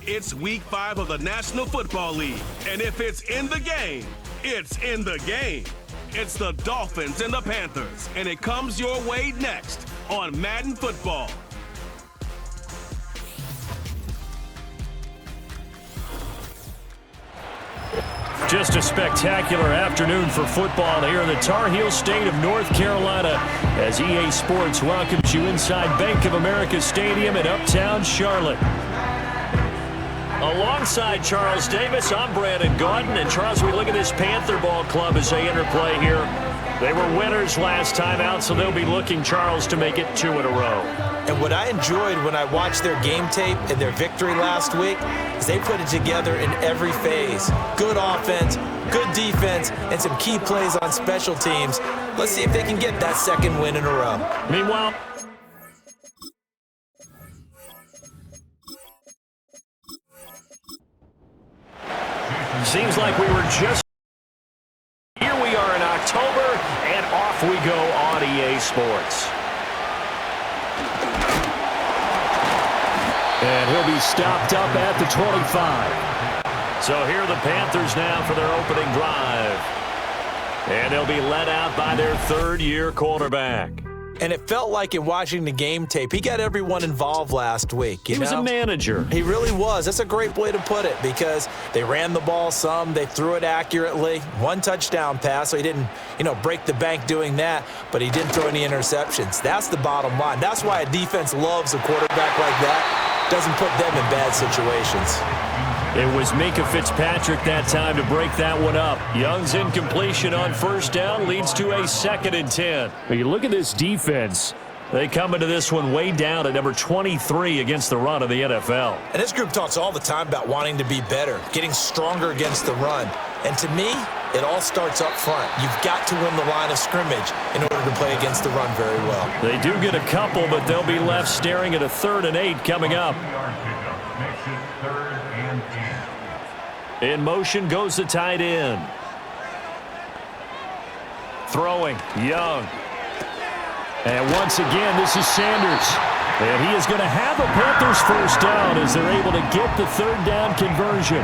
It's Week 5 of the National Football League. And if it's in the game, it's in the game. It's the Dolphins and the Panthers. And it comes your way next on Madden Football. Just a spectacular afternoon for football here in the Tar Heel state of North Carolina as EA Sports welcomes you inside Bank of America Stadium in Uptown Charlotte. Alongside Charles Davis, I'm Brandon Gaudin. And Charles, we look at this Panther ball club as they interplay here. They were winners last time out, so they'll be looking, Charles, to make it 2 in a row. And what I enjoyed when I watched their game tape and their victory last week is they put it together in every phase. Good offense, good defense, and some key plays on special teams. Let's see if they can get that second win in a row. Meanwhile, seems like we were just... Here we are in October, and off we go on EA Sports. And he'll be stopped up at the 25. So here are the Panthers now for their opening drive. And they'll be led out by their third-year quarterback. And it felt like in watching the game tape, he got everyone involved last week. He was a manager. He really was. That's a great way to put it because they ran the ball some. They threw it accurately. 1 touchdown pass, so he didn't, break the bank doing that, but he didn't throw any interceptions. That's the bottom line. That's why a defense loves a quarterback like that. Doesn't put them in bad situations. It was Minkah Fitzpatrick that time to break that one up. Young's incompletion on first down leads to a 2nd and 10. But you look at this defense. They come into this one way down at number 23 against the run of the NFL. And this group talks all the time about wanting to be better, getting stronger against the run. And to me, it all starts up front. You've got to win the line of scrimmage in order to play against the run very well. They do get a couple, but they'll be left staring at a 3rd and 8 coming up. In motion goes the tight end. Throwing, Young. And once again, this is Sanders. And he is going to have a Panthers first down as they're able to get the 3rd down conversion.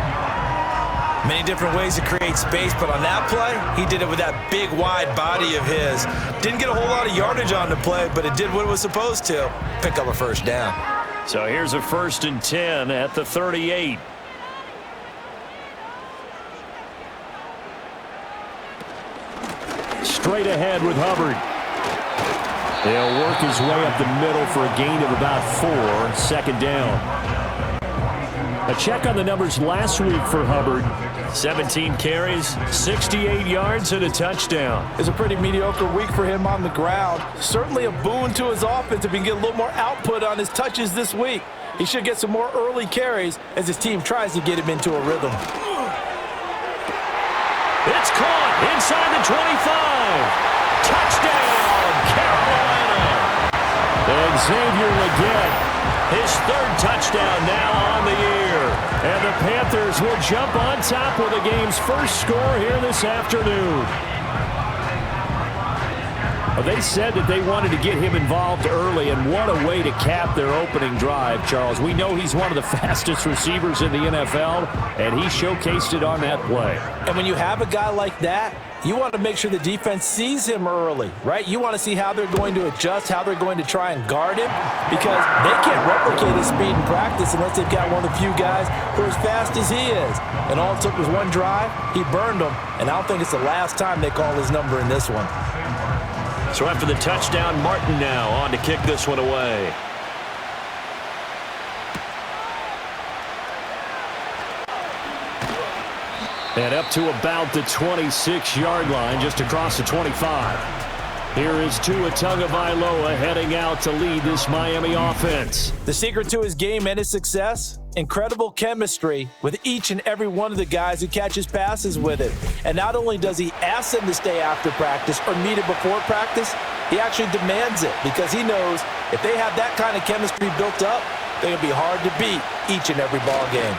Many different ways to create space, but on that play, he did it with that big, wide body of his. Didn't get a whole lot of yardage on the play, but it did what it was supposed to. Pick up a first down. So here's a 1st and 10 at the 38. Straight ahead with Hubbard. He'll work his way up the middle for a gain of about 4, 2nd down. A check on the numbers last week for Hubbard. 17 carries, 68 yards, and a touchdown. It's a pretty mediocre week for him on the ground. Certainly a boon to his offense if he can get a little more output on his touches this week. He should get some more early carries as his team tries to get him into a rhythm. It's caught inside the 25. Touchdown, Carolina. And Xavier Legette, his 3rd touchdown now on the year. And the Panthers will jump on top with the game's first score here this afternoon. They said that they wanted to get him involved early, and what a way to cap their opening drive, Charles. We know he's one of the fastest receivers in the NFL, and he showcased it on that play. And when you have a guy like that, you want to make sure the defense sees him early, right? You want to see how they're going to adjust, how they're going to try and guard him, because they can't replicate his speed in practice unless they've got one of the few guys who are as fast as he is. And all it took was 1 drive. He burned them, and I don't think it's the last time they call his number in this one. So after the touchdown, Martin now on to kick this one away. And up to about the 26-yard line, just across the 25. Here is Tua Tagovailoa heading out to lead this Miami offense. The secret to his game and his success? Incredible chemistry with each and every one of the guys who catches passes with him. And not only does he ask them to stay after practice or meet it before practice, he actually demands it because he knows if they have that kind of chemistry built up, they're going to be hard to beat each and every ball game.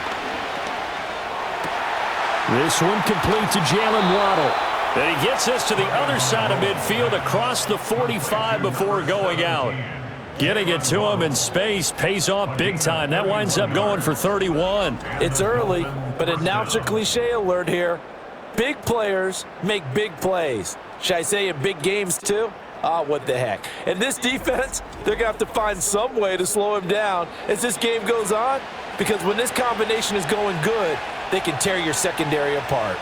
This one complete to Jalen Waddle. And he gets us to the other side of midfield across the 45 before going out. Getting it to him in space pays off big time. That winds up going for 31. It's early, but announcer cliche alert here. Big players make big plays. Should I say in big games too? What the heck. And this defense, they're going to have to find some way to slow him down as this game goes on, because when this combination is going good, they can tear your secondary apart.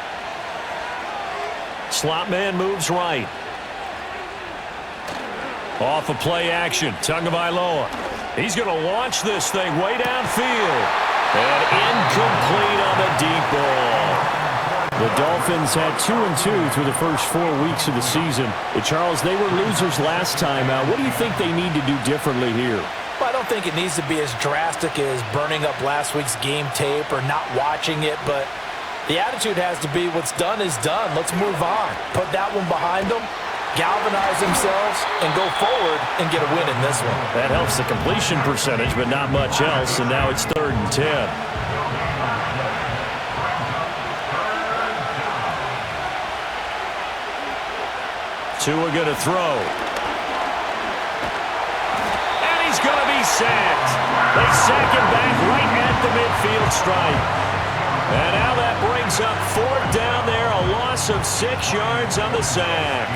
Slot man moves right. Off of play action, Tagovailoa. He's going to launch this thing way downfield. And incomplete on the deep ball. The Dolphins had 2-2 through the first 4 weeks of the season. But Charles, they were losers last time out. What do you think they need to do differently here? Well, I don't think it needs to be as drastic as burning up last week's game tape or not watching it, but the attitude has to be what's done is done. Let's move on. Put that one behind them, galvanize themselves, and go forward and get a win in this one. That helps the completion percentage, but not much else, and now it's 3rd and 10. Tua going to throw. And he's going to be sacked. They sack him back right at the midfield stripe. And now that brings up 4th down there, a loss of 6 yards on the sack.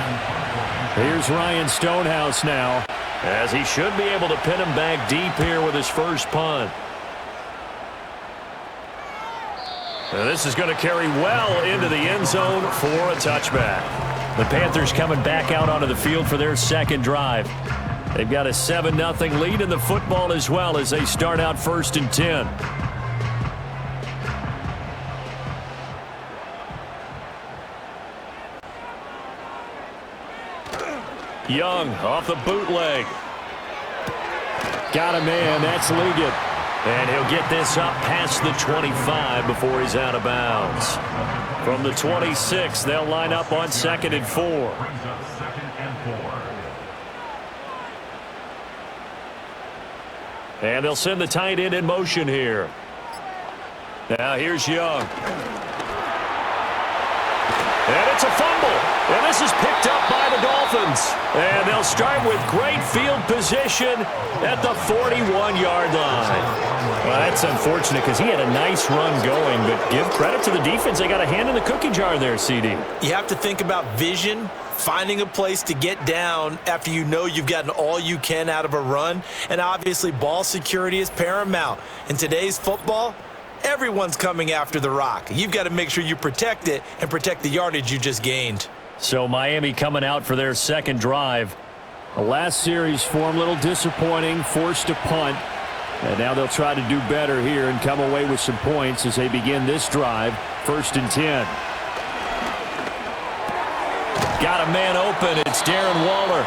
Here's Ryan Stonehouse now, as he should be able to pin him back deep here with his first punt. And this is going to carry well into the end zone for a touchback. The Panthers coming back out onto the field for their second drive. They've got a 7-0 lead in the football as well as they start out 1st and 10. Young off the bootleg. Got a man. That's Liggett. And he'll get this up past the 25 before he's out of bounds. From the 26, they'll line up on 2nd and 4. And they'll send the tight end in motion here. Now here's Young. And it's a fumble. And this is picked up by the Dolphins. And they'll start with great field position at the 41-yard line. Well, that's unfortunate because he had a nice run going, but give credit to the defense. They got a hand in the cookie jar there, CD. You have to think about vision, finding a place to get down after you know you've gotten all you can out of a run. And obviously ball security is paramount. In today's football, everyone's coming after the rock. You've got to make sure you protect it and protect the yardage you just gained. So Miami coming out for their second drive. The last series for them, a little disappointing, forced to punt. And now they'll try to do better here and come away with some points as they begin this drive, 1st and 10. Got a man open. It's Darren Waller.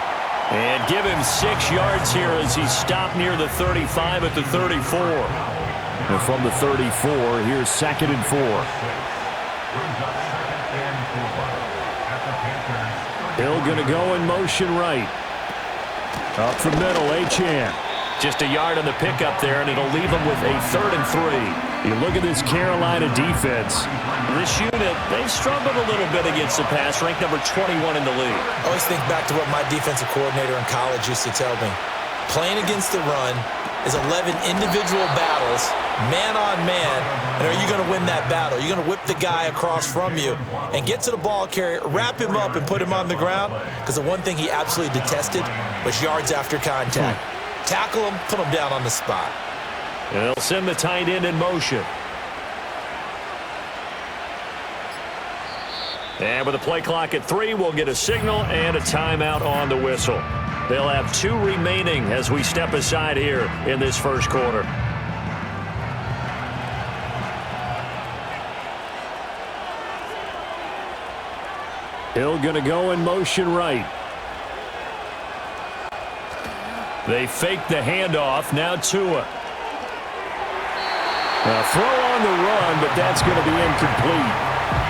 And give him 6 yards here as he's stopped near the 35 at the 34. And from the 34, here's 2nd and 4. Hill going to go in motion right. Up the middle, Achane. Just a yard on the pickup there, and it'll leave them with a 3rd and 3. You look at this Carolina defense. This unit, they've struggled a little bit against the pass, ranked number 21 in the league. I always think back to what my defensive coordinator in college used to tell me. Playing against the run is 11 individual battles, man on man, and are you going to win that battle? You're going to whip the guy across from you and get to the ball carrier, wrap him up, and put him on the ground, because the one thing he absolutely detested was yards after contact. Tackle him, put him down on the spot. And they'll send the tight end in motion. And with the play clock at 3, we'll get a signal and a timeout on the whistle. They'll have 2 remaining as we step aside here in this first quarter. Hill going to go in motion right. They fake the handoff. Now Tua. A throw on the run, but that's going to be incomplete.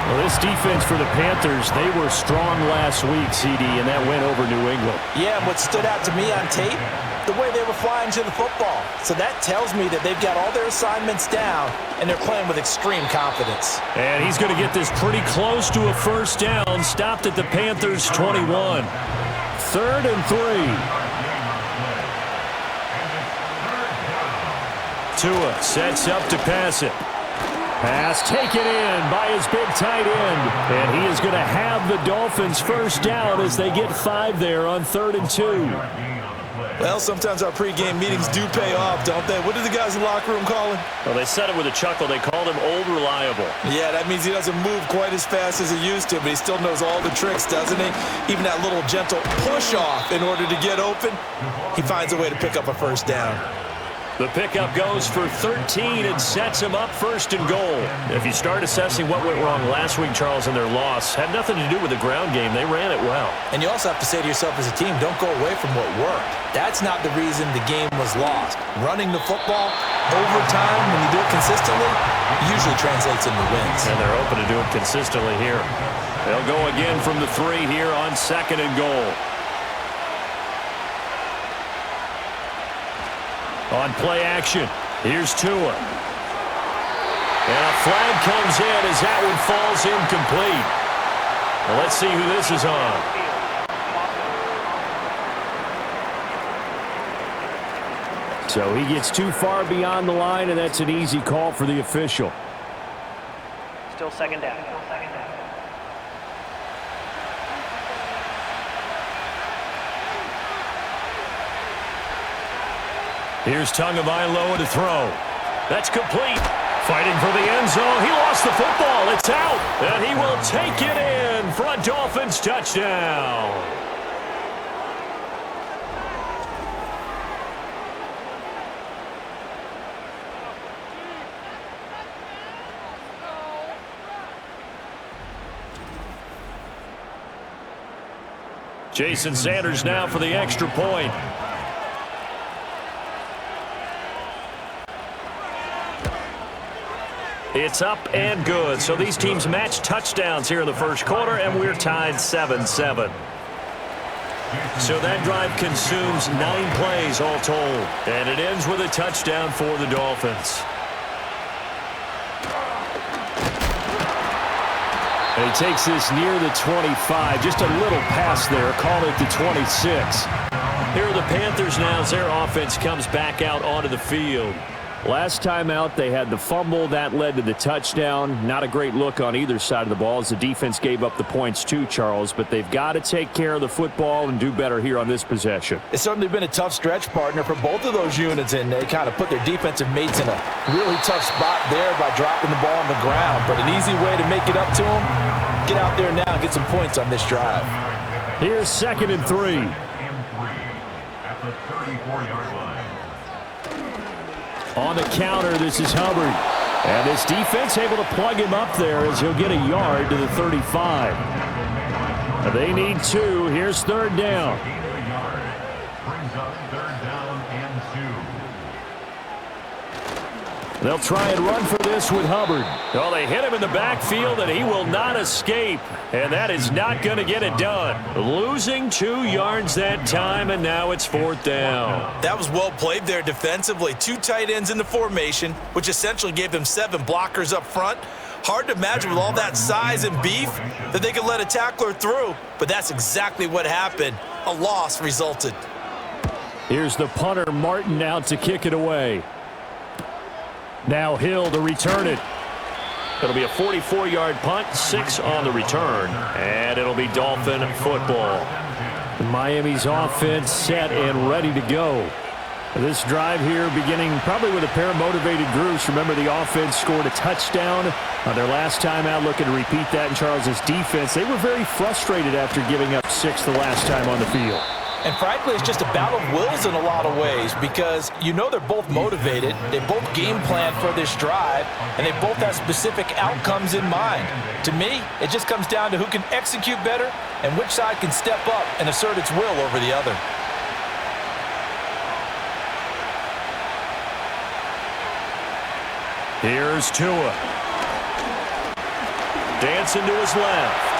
Well, this defense for the Panthers, they were strong last week, CD, and that went over New England. Yeah, and what stood out to me on tape, the way they were flying to the football. So that tells me that they've got all their assignments down, and they're playing with extreme confidence. And he's going to get this pretty close to a first down, stopped at the Panthers' 21. 3rd and 3. Tua sets up to pass it. Pass taken in by his big tight end. And he is going to have the Dolphins first down as they get 5 there on 3rd and 2. Well, sometimes our pregame meetings do pay off, don't they? What do the guys in the locker room call him? Well, they said it with a chuckle. They called him Old Reliable. Yeah, that means he doesn't move quite as fast as he used to, but he still knows all the tricks, doesn't he? Even that little gentle push-off in order to get open, he finds a way to pick up a first down. The pickup goes for 13 and sets him up 1st and goal. If you start assessing what went wrong last week, Charles, in their loss, had nothing to do with the ground game. They ran it well. And you also have to say to yourself as a team, don't go away from what worked. That's not the reason the game was lost. Running the football over time, when you do it consistently, usually translates into wins. And they're open to do it consistently here. They'll go again from the 3 here on 2nd and goal. On play action, here's Tua. And a flag comes in as that one falls incomplete. Well, let's see who this is on. So he gets too far beyond the line, and that's an easy call for the official. Still 2nd down. Here's Tagovailoa to throw. That's complete. Fighting for the end zone. He lost the football. It's out. And he will take it in for a Dolphins touchdown. Jason Sanders now for the extra point. It's up and good. So these teams match touchdowns here in the first quarter, and we're tied 7-7. So that drive consumes 9 plays all told. And it ends with a touchdown for the Dolphins. And he takes this near the 25. Just a little pass there. Call it the 26. Here are the Panthers now as their offense comes back out onto the field. Last time out, they had the fumble. That led to the touchdown. Not a great look on either side of the ball as the defense gave up the points too, Charles. But they've got to take care of the football and do better here on this possession. It's certainly been a tough stretch, partner, for both of those units, and they kind of put their defensive mates in a really tough spot there by dropping the ball on the ground. But an easy way to make it up to them, get out there now and get some points on this drive. Here's 2nd and 3. At the 34-yard line. On the counter, this is Hubbard. And this defense able to plug him up there as he'll get a yard to the 35. They need 2. Here's 3rd down. Brings up 3rd down and 2. They'll try and run for this with Hubbard. Well, they hit him in the backfield, and he will not escape. And that is not going to get it done. Losing 2 yards that time, and now it's 4th down. That was well played there defensively. 2 tight ends in the formation, which essentially gave them 7 blockers up front. Hard to imagine with all that size and beef that they could let a tackler through, but that's exactly what happened. A loss resulted. Here's the punter, Martin, out to kick it away. Now Hill to return it. It'll be a 44-yard punt, 6 on the return, and it'll be Dolphin football. Miami's offense set and ready to go. This drive here beginning probably with a pair of motivated groups. Remember, the offense scored a touchdown on their last time out. Looking to repeat that in Charles's defense. They were very frustrated after giving up 6 the last time on the field. And frankly, it's just a battle of wills in a lot of ways because you know they're both motivated, they both game plan for this drive, and they both have specific outcomes in mind. To me, it just comes down to who can execute better and which side can step up and assert its will over the other. Here's Tua. Dancing to his left.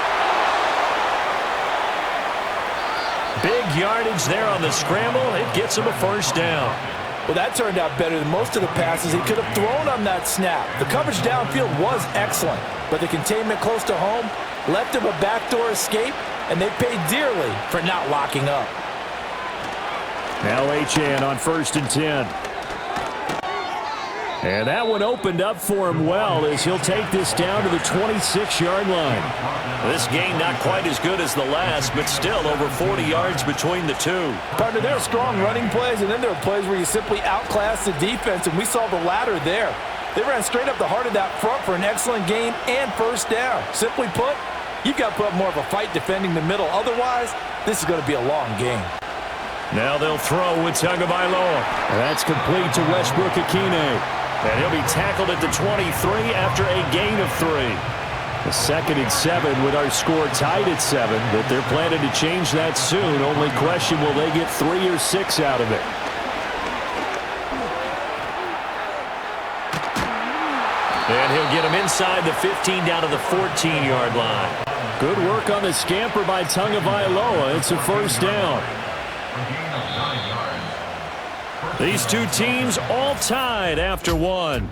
Big yardage there on the scramble. It gets him a first down. Well, that turned out better than most of the passes he could have thrown on that snap. The coverage downfield was excellent, but the containment close to home left him a backdoor escape, and they paid dearly for not locking up. Now Achane on 1st and 10. And that one opened up for him well as he'll take this down to the 26-yard line. This game not quite as good as the last, but still over 40 yards between the two. Partner, there are strong running plays, and then there are plays where you simply outclass the defense, and we saw the latter there. They ran straight up the heart of that front for an excellent gain and first down. Simply put, you've got to put up more of a fight defending the middle. Otherwise, this is going to be a long game. Now they'll throw with Tagovailoa. That's complete to Westbrook-Ikhine. And he'll be tackled at the 23 after a gain of 3. A 2nd and 7 with our score tied at 7, but they're planning to change that soon. Only question, will they get 3 or 6 out of it? And he'll get him inside the 15 down to the 14-yard line. Good work on the scamper by Tagovailoa. It's a first down. These two teams all tied after 1.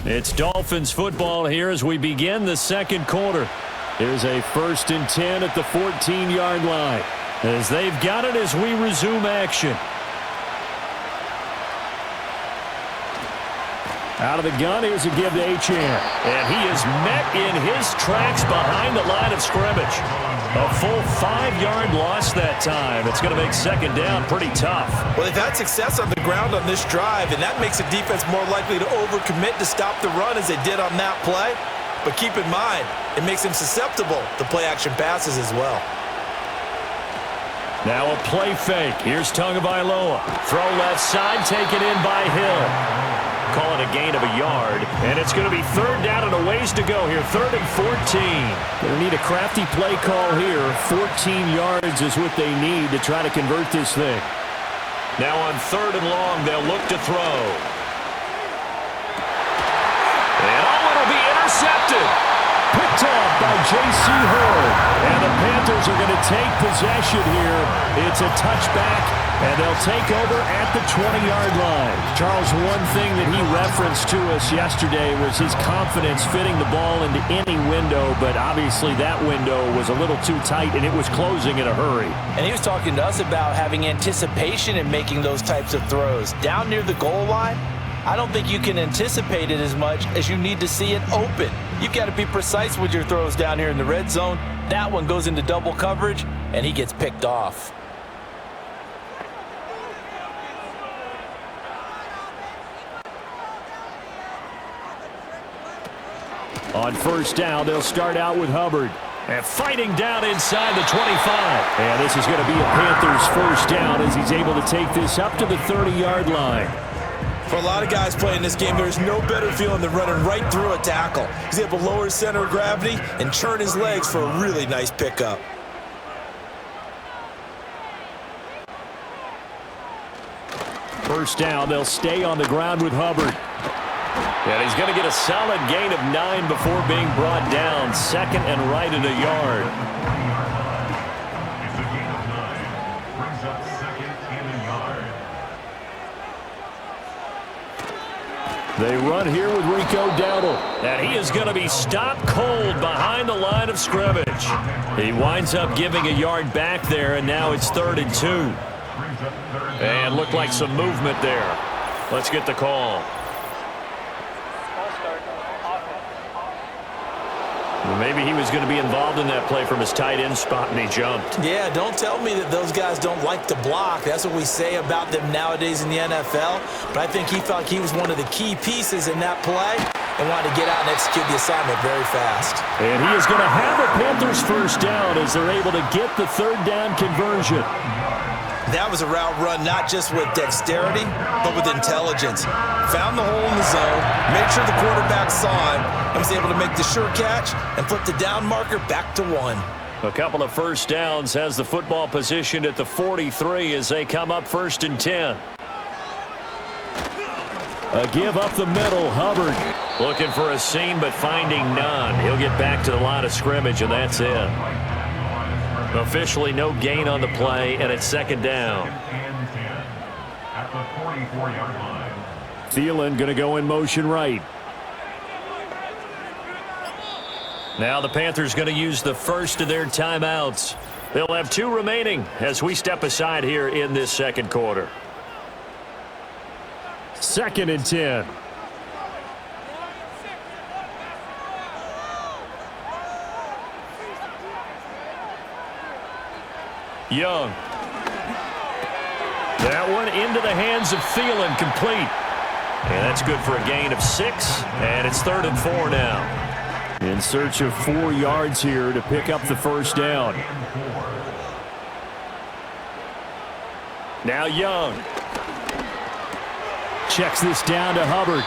It's Dolphins football here as we begin the second quarter. Here's a 1st and 10 at the 14-yard line as they've got it as we resume action. Out of the gun, here's a give to Achane. And he is met in his tracks behind the line of scrimmage. A full 5-yard loss that time. It's going to make second down pretty tough. Well, they've had success on the ground on this drive, and that makes the defense more likely to overcommit to stop the run as they did on that play. But keep in mind, it makes them susceptible to play-action passes as well. Now a play fake. Here's Tagovailoa. Throw left side, taken in by Hill. Call it a gain of a yard, and it's going to be 3rd down and a ways to go here. 3rd and 14. Going to need a crafty play call here. 14 yards is what they need to try to convert this thing. Now on 3rd and long, they'll look to throw. And it'll be intercepted. Picked off by J.C. Horn. And the Panthers are going to take possession here. It's a touchback, and they'll take over at the 20-yard line. Charles, one thing that he referenced to us yesterday was his confidence fitting the ball into any window, but obviously that window was a little too tight, and it was closing in a hurry. And he was talking to us about having anticipation in making those types of throws. Down near the goal line, I don't think you can anticipate it as much as you need to see it open. You've got to be precise with your throws down here in the red zone. That one goes into double coverage, and he gets picked off. On first down, they'll start out with Hubbard. And fighting down inside the 25. And this is going to be a Panthers first down as he's able to take this up to the 30-yard line. For a lot of guys playing this game, there's no better feeling than running right through a tackle. He's able to lower his center of gravity and churn his legs for a really nice pickup. First down, they'll stay on the ground with Hubbard. And he's going to get a solid gain of 9 before being brought down. 2nd and right at a yard. It's a gain of 9. Brings up 2nd and a yard. They run here with Rico Dowdle. And he is going to be stopped cold behind the line of scrimmage. He winds up giving a yard back there, and now it's 3rd and 2. And looked like some movement there. Let's get the call. Maybe he was going to be involved in that play from his tight end spot, and he jumped. Yeah, don't tell me that those guys don't like to block. That's what we say about them nowadays in the NFL. But I think he felt like he was one of the key pieces in that play and wanted to get out and execute the assignment very fast. And he is going to have a Panthers first down as they're able to get the 3rd down conversion. That was a route run not just with dexterity, but with intelligence. Found the hole in the zone, made sure the quarterback saw him, and was able to make the sure catch and put the down marker back to 1. A couple of first downs, has the football positioned at the 43 as they come up 1st and 10. A give up the middle, Hubbard. Looking for a seam, but finding none. He'll get back to the line of scrimmage, and that's it. Officially no gain on the play, and it's 2nd down. At the 44-yard line. Thielen going to go in motion right. Now the Panthers going to use the first of their timeouts. They'll have 2 remaining as we step aside here in this second quarter. 2nd and 10. Young. That one into the hands of Thielen, complete. And that's good for a gain of 6, and it's 3rd and 4 now. In search of 4 yards here to pick up the first down. Now Young. Checks this down to Hubbard.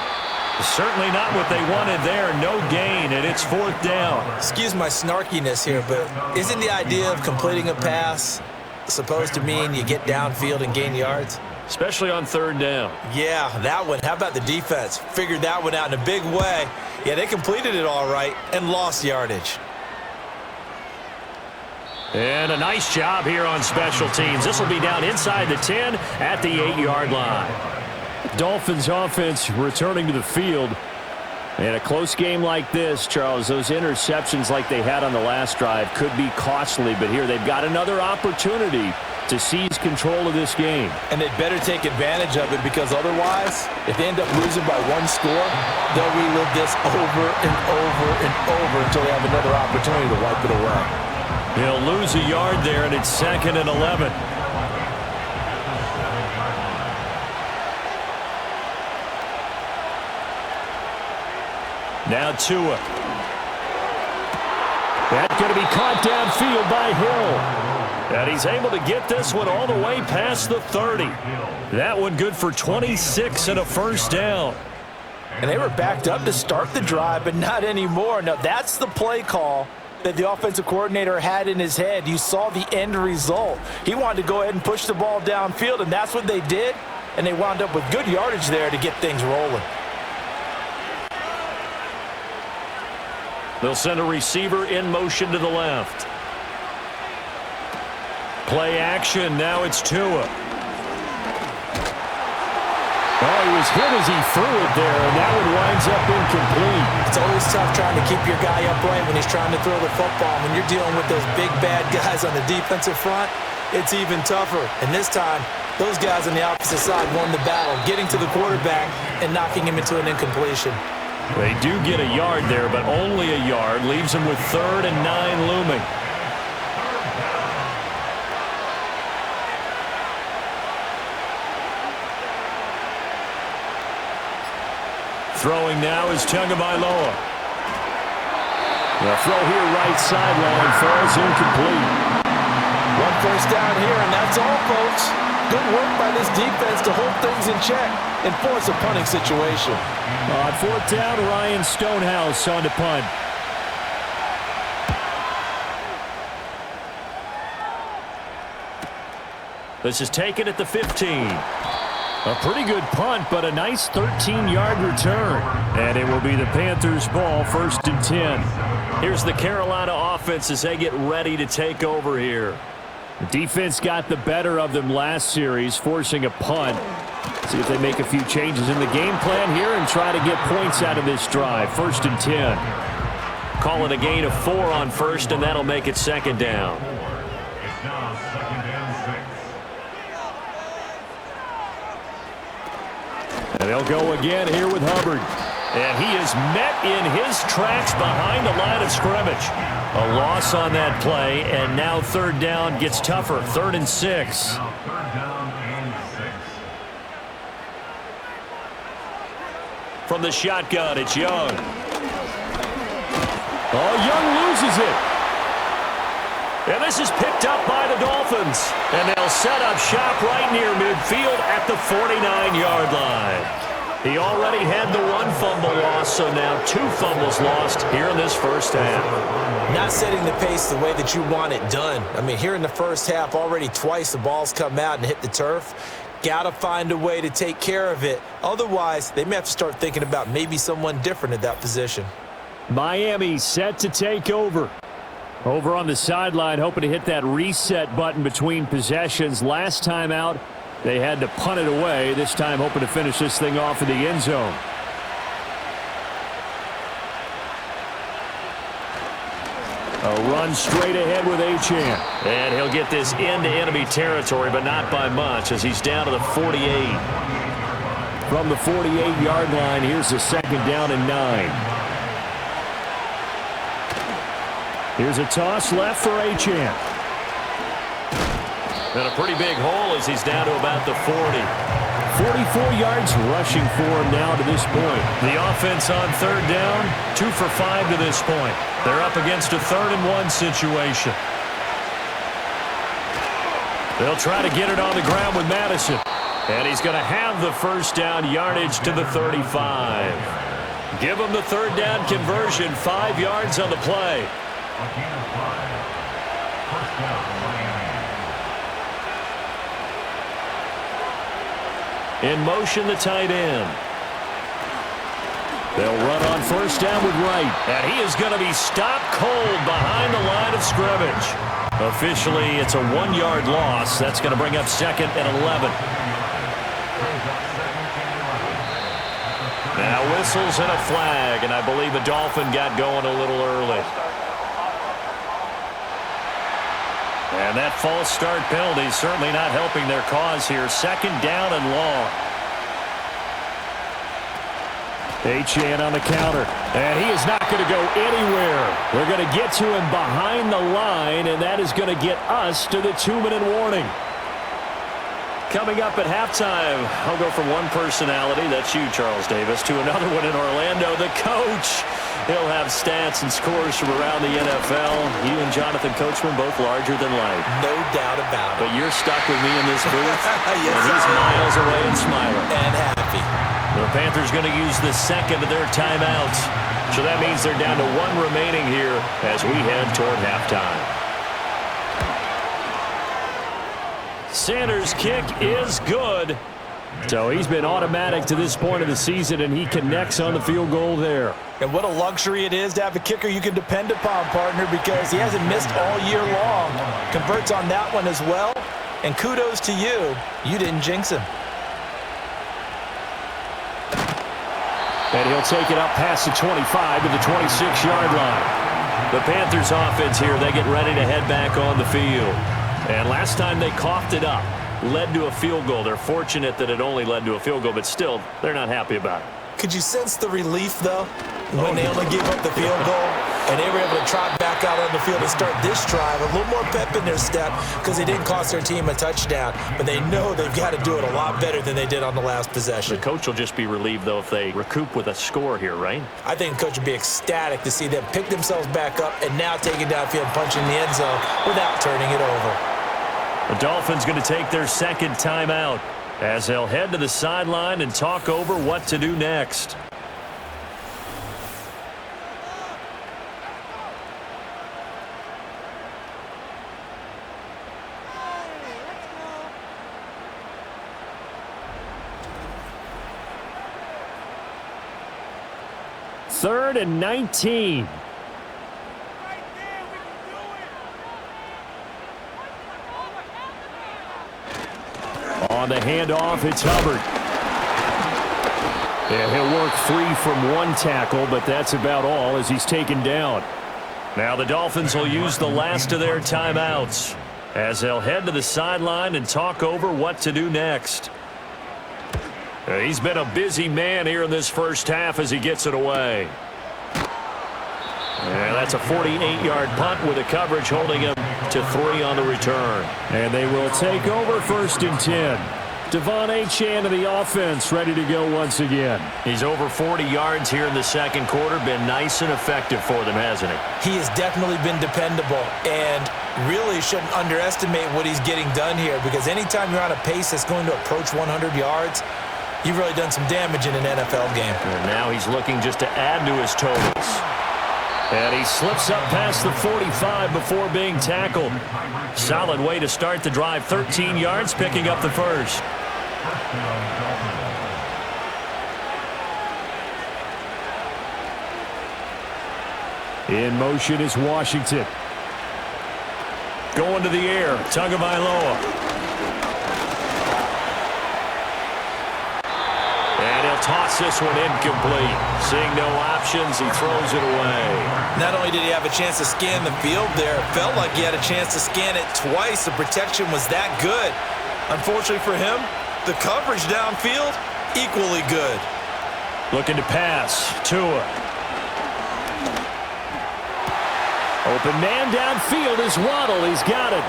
Certainly not what they wanted there. No gain, and it's 4th down. Excuse my snarkiness here, but isn't the idea of completing a pass supposed to mean you get downfield and gain yards? Especially on 3rd down. Yeah, that one. How about the defense? Figured that one out in a big way. Yeah, they completed it all right and lost yardage. And a nice job here on special teams. This will be down inside the 10 at the 8-yard line. Dolphins offense returning to the field. And a close game like this, Charles, those interceptions like they had on the last drive could be costly. But here they've got another opportunity to seize control of this game. And they'd better take advantage of it, because otherwise, if they end up losing by 1 score, they'll relive this over and over and over until they have another opportunity to wipe it away. He'll lose a yard there, and it's 2nd and 11. Now Tua. That's going to be caught downfield by Hill. And he's able to get this one all the way past the 30. That one good for 26 and a first down. And they were backed up to start the drive, but not anymore. Now, that's the play call that the offensive coordinator had in his head. You saw the end result. He wanted to go ahead and push the ball downfield, and that's what they did. And they wound up with good yardage there to get things rolling. They'll send a receiver in motion to the left. Play action. Now it's Tua. Oh, he was hit as he threw it there, and that one winds up incomplete. It's always tough trying to keep your guy upright when he's trying to throw the football. When you're dealing with those big, bad guys on the defensive front, it's even tougher. And this time, those guys on the opposite side won the battle, getting to the quarterback and knocking him into an incompletion. They do get a yard there, but only a yard. Leaves them with 3rd and 9 looming. Throwing now is Tagovailoa. The throw here right sideline falls incomplete. 1 first down here, and that's all, folks. Good work by this defense to hold things in check and force a punting situation. On 4th down, Ryan Stonehouse on to punt. This is taken at the 15. A pretty good punt, but a nice 13-yard return. And it will be the Panthers' ball, 1st and 10. Here's the Carolina offense as they get ready to take over here. The defense got the better of them last series, forcing a punt. See if they make a few changes in the game plan here and try to get points out of this drive. 1st and 10. Call it a gain of 4 on 1st, and that'll make it 2nd down. It's now 2nd and 6. And they'll go again here with Hubbard. And he is met in his tracks behind the line of scrimmage. A loss on that play, and now 3rd down gets tougher. 3rd and 6. Now 3rd down and 6. From the shotgun, it's Young. Oh, Young loses it. And this is picked up by the Dolphins. And they'll set up shop right near midfield at the 49-yard line. He already had the 1 fumble loss, so now 2 fumbles lost here in this first half. Not setting the pace the way that you want it done. I mean, here in the first half, already twice the ball's come out and hit the turf. Got to find a way to take care of it. Otherwise, they may have to start thinking about maybe someone different at that position. Miami set to take over. Over on the sideline, hoping to hit that reset button between possessions. Last time out, they had to punt it away. This time hoping to finish this thing off in the end zone. A run straight ahead with Achane. And he'll get this into enemy territory, but not by much as he's down to the 48. From the 48-yard line, here's the second down and 9. Here's a toss left for Achane. And a pretty big hole as he's down to about the 40. 44 yards rushing for him now to this point. The offense on third down, 2 for 5 to this point. They're up against a 3rd and 1 situation. They'll try to get it on the ground with Madison. And he's going to have the first down yardage to the 35. Give him the third down conversion, 5 yards on the play. In motion, the tight end. They'll run on first down with Wright. And he is going to be stopped cold behind the line of scrimmage. Officially, it's a 1-yard loss. That's going to bring up 2nd and 11. Now whistles and a flag, and I believe a Dolphin got going a little early. And that false start penalty is certainly not helping their cause here. 2nd down and long. Achane on the counter, and he is not going to go anywhere. They're going to get to him behind the line, and that is going to get us to the 2-minute warning. Coming up at halftime, I'll go from one personality, that's you, Charles Davis, to another one in Orlando, the coach. He'll have stats and scores from around the NFL. You and Jonathan Coachman both larger than life. No doubt about it. But you're stuck with me in this booth, Yes, and he's miles away and smiling. And happy. The Panthers going to use the second of their timeouts. So that means they're down to 1 remaining here as we head toward halftime. Sanders' kick is good. So he's been automatic to this point of the season, and he connects on the field goal there. And what a luxury it is to have a kicker you can depend upon, partner, because he hasn't missed all year long. Converts on that one as well. And kudos to you. You didn't jinx him. And he'll take it up past the 25 to the 26-yard line. The Panthers offense here, they get ready to head back on the field. And last time they coughed it up, led to a field goal. They're fortunate that it only led to a field goal, but still, they're not happy about it. Could you sense the relief, though, when they only gave up the field goal and they were able to trot back out on the field and start this drive? A little more pep in their step because they didn't cost their team a touchdown, but they know they've got to do it a lot better than they did on the last possession. The coach will just be relieved, though, if they recoup with a score here, right? I think the coach would be ecstatic to see them pick themselves back up and now take it downfield, punching the end zone without turning it over. The Dolphins going to take their second timeout as they'll head to the sideline and talk over what to do next. Third and 19. On the handoff, it's Hubbard. And he'll work free from one tackle, but that's about all as he's taken down. Now the Dolphins will use the last of their timeouts as they'll head to the sideline and talk over what to do next. He's been a busy man here in this first half as he gets it away. And that's a 48-yard punt with a coverage holding him to 3 on the return. And they will take over 1st and 10. Devon Achane to the offense, ready to go once again. He's over 40 yards here in the second quarter. Been nice and effective for them, hasn't he? He has definitely been dependable and really shouldn't underestimate what he's getting done here, because anytime you're on a pace that's going to approach 100 yards, you've really done some damage in an NFL game. And now he's looking just to add to his totals. And he slips up past the 45 before being tackled. Solid way to start the drive. 13 yards, picking up the first. In motion is Washington. Going to the air. Tagovailoa. And he'll toss this one incomplete. Seeing no options, he throws it away. Not only did he have a chance to scan the field there, it felt like he had a chance to scan it twice. The protection was that good. Unfortunately for him, the coverage downfield, equally good. Looking to pass. Tua. Open man downfield is Waddle. He's got it.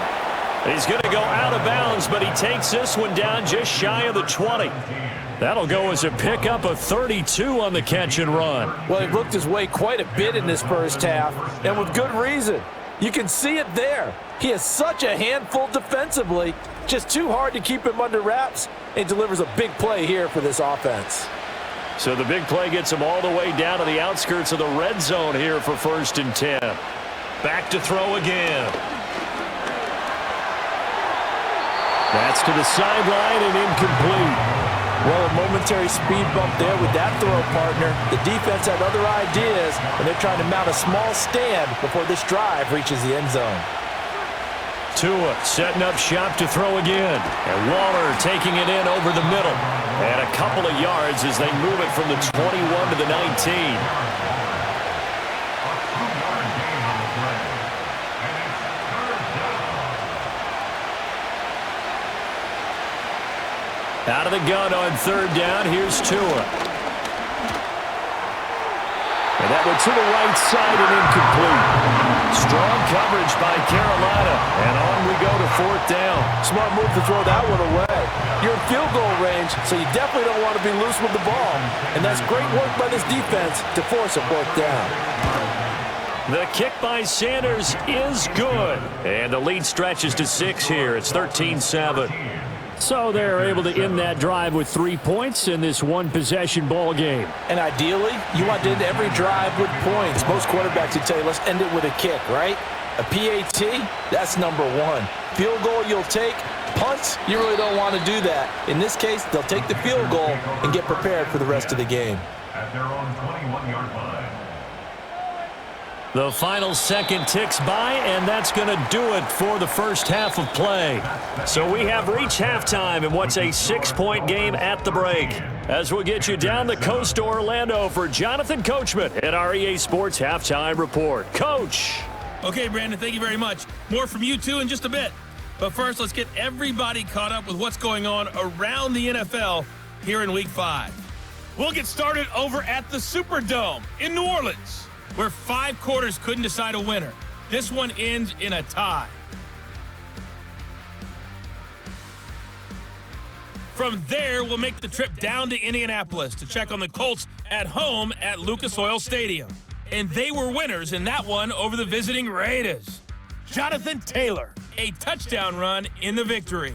He's going to go out of bounds, but he takes this one down just shy of the 20. That'll go as a pickup of 32 on the catch and run. Well, he looked his way quite a bit in this first half, and with good reason. You can see it there. He is such a handful defensively, just too hard to keep him under wraps, and delivers a big play here for this offense. So the big play gets him all the way down to the outskirts of the red zone here for 1st and 10. Back to throw again. That's to the sideline and incomplete. Well, a momentary speed bump there with that throw, partner. The defense had other ideas, and they're trying to mount a small stand before this drive reaches the end zone. Tua setting up shop to throw again. And Waller taking it in over the middle. And a couple of yards as they move it from the 21 to the 19. Out of the gun on 3rd down, here's Tua. And that went to the right side and incomplete. Strong coverage by Carolina, and on we go to 4th down. Smart move to throw that one away. You're in field goal range, so you definitely don't want to be loose with the ball. And that's great work by this defense to force a 4th down. The kick by Sanders is good. And the lead stretches to 6 here. It's 13-7. So they're able to end that drive with 3 points in this one-possession ball game. And ideally, you want to end every drive with points. Most quarterbacks would tell you, let's end it with a kick, right? A PAT, that's number 1. Field goal you'll take. Punts, you really don't want to do that. In this case, they'll take the field goal and get prepared for the rest of the game. At their own 21-yard line. The final second ticks by, and that's going to do it for the first half of play. So we have reached halftime in what's a 6-point game at the break. As we'll get you down the coast to Orlando for Jonathan Coachman at our EA Sports Halftime Report. Coach. Okay, Brandon, thank you very much. More from you two in just a bit. But first, let's get everybody caught up with what's going on around the NFL here in Week 5. We'll get started over at the Superdome in New Orleans, where 5 quarters couldn't decide a winner. This one ends in a tie. From there, we'll make the trip down to Indianapolis to check on the Colts at home at Lucas Oil Stadium. And they were winners in that one over the visiting Raiders. Jonathan Taylor, a touchdown run in the victory.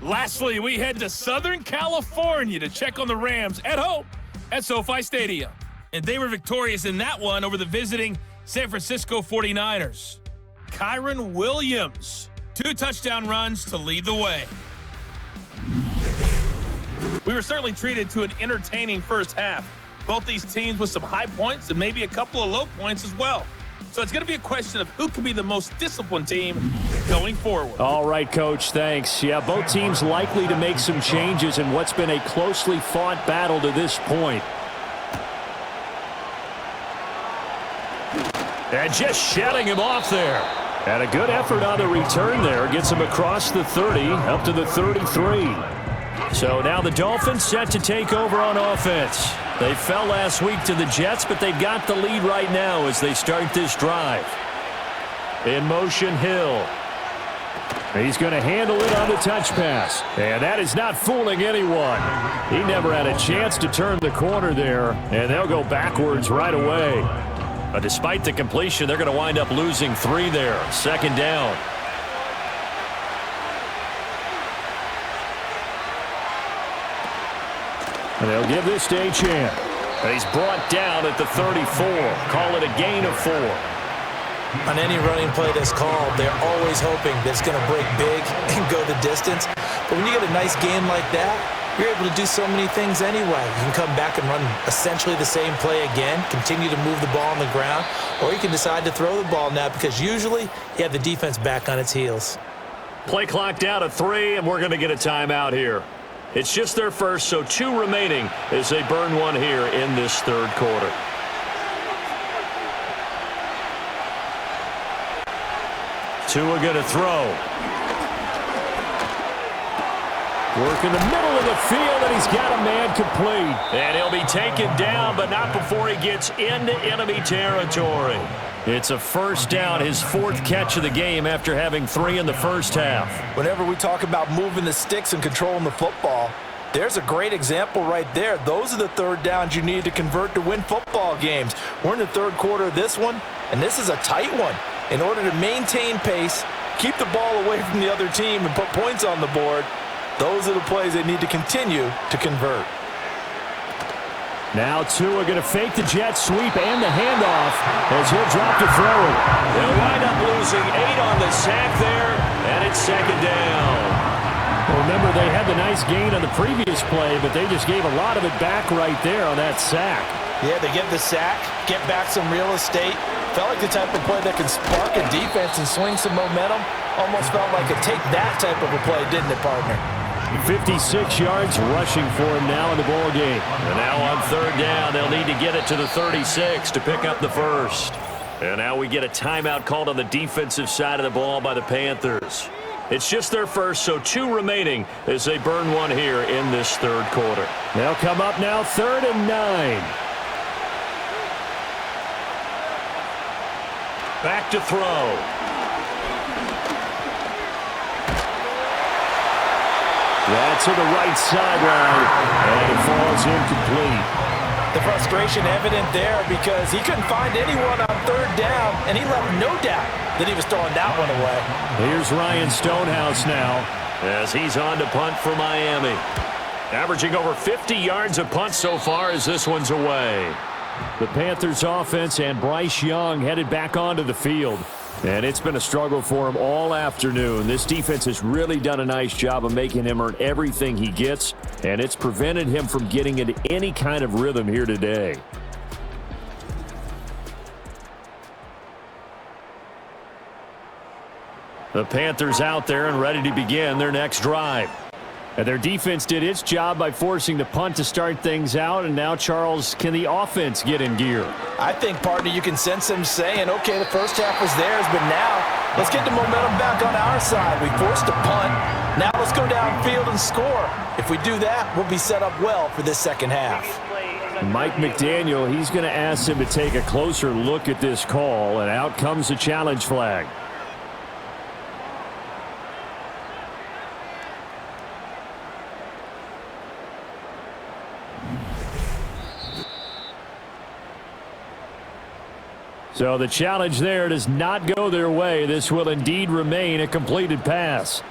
Lastly, we head to Southern California to check on the Rams at home at SoFi Stadium. And they were victorious in that one over the visiting San Francisco 49ers. Kyron Williams, 2 touchdown runs to lead the way. We were certainly treated to an entertaining first half. Both these teams with some high points and maybe a couple of low points as well. So it's going to be a question of who can be the most disciplined team going forward. All right, Coach, thanks. Yeah, both teams likely to make some changes in what's been a closely fought battle to this point. And just shutting him off there. And a good effort on the return there. Gets him across the 30, up to the 33. So now the Dolphins set to take over on offense. They fell last week to the Jets, but they've got the lead right now as they start this drive. In motion, Hill. He's going to handle it on the touch pass. And that is not fooling anyone. He never had a chance to turn the corner there, and they'll go backwards right away. But despite the completion, they're going to wind up losing 3 there. 2nd down. And they'll give this to Achane. And he's brought down at the 34. Call it a gain of 4. On any running play that's called, they're always hoping that it's going to break big and go the distance. But when you get a nice game like that, you're able to do so many things anyway. You can come back and run essentially the same play again, continue to move the ball on the ground, or you can decide to throw the ball now because usually you have the defense back on its heels. Play clock down to 3, and we're going to get a timeout here. It's just their first, so 2 remaining as they burn one here in this third quarter. Tua going to throw. Work in the middle of the field, and he's got a man complete. And he'll be taken down, but not before he gets into enemy territory. It's a first down, his 4th catch of the game after having 3 in the first half. Whenever we talk about moving the sticks and controlling the football, there's a great example right there. Those are the third downs you need to convert to win football games. We're in the third quarter of this one, and this is a tight one. In order to maintain pace, keep the ball away from the other team, and put points on the board, those are the plays they need to continue to convert. Now Tua going to fake the jet sweep and the handoff as he'll drop to throw it. They'll wind up losing 8 on the sack there, and it's second down. Well, remember, they had the nice gain on the previous play, but they just gave a lot of it back right there on that sack. Yeah, they get the sack, get back some real estate. Felt like the type of play that can spark a defense and swing some momentum. Almost felt like a take that type of a play, didn't it, partner? 56 yards rushing for him now in the ball game. And now on third down, they'll need to get it to the 36 to pick up the first. And now we get a timeout called on the defensive side of the ball by the Panthers. It's just their first, so 2 remaining as they burn one here in this third quarter. They'll come up now 3rd and 9. Back to throw. That's to the right sideline, and it falls incomplete. The frustration evident there because he couldn't find anyone on third down, and he left no doubt that he was throwing that one away. Here's Ryan Stonehouse now as he's on to punt for Miami. Averaging over 50 yards a punt so far as this one's away. The Panthers offense and Bryce Young headed back onto the field. And it's been a struggle for him all afternoon. This defense has really done a nice job of making him earn everything he gets, and it's prevented him from getting into any kind of rhythm here today. The Panthers out there and ready to begin their next drive. And their defense did its job by forcing the punt to start things out, and now, Charles, can the offense get in gear? I think, partner, you can sense them saying, okay, the first half was theirs, but now let's get the momentum back on our side. We forced a punt. Now let's go downfield and score. If we do that, we'll be set up well for this second half. Mike McDaniel, he's going to ask him to take a closer look at this call, and out comes the challenge flag. So the challenge there does not go their way. This will indeed remain a completed pass.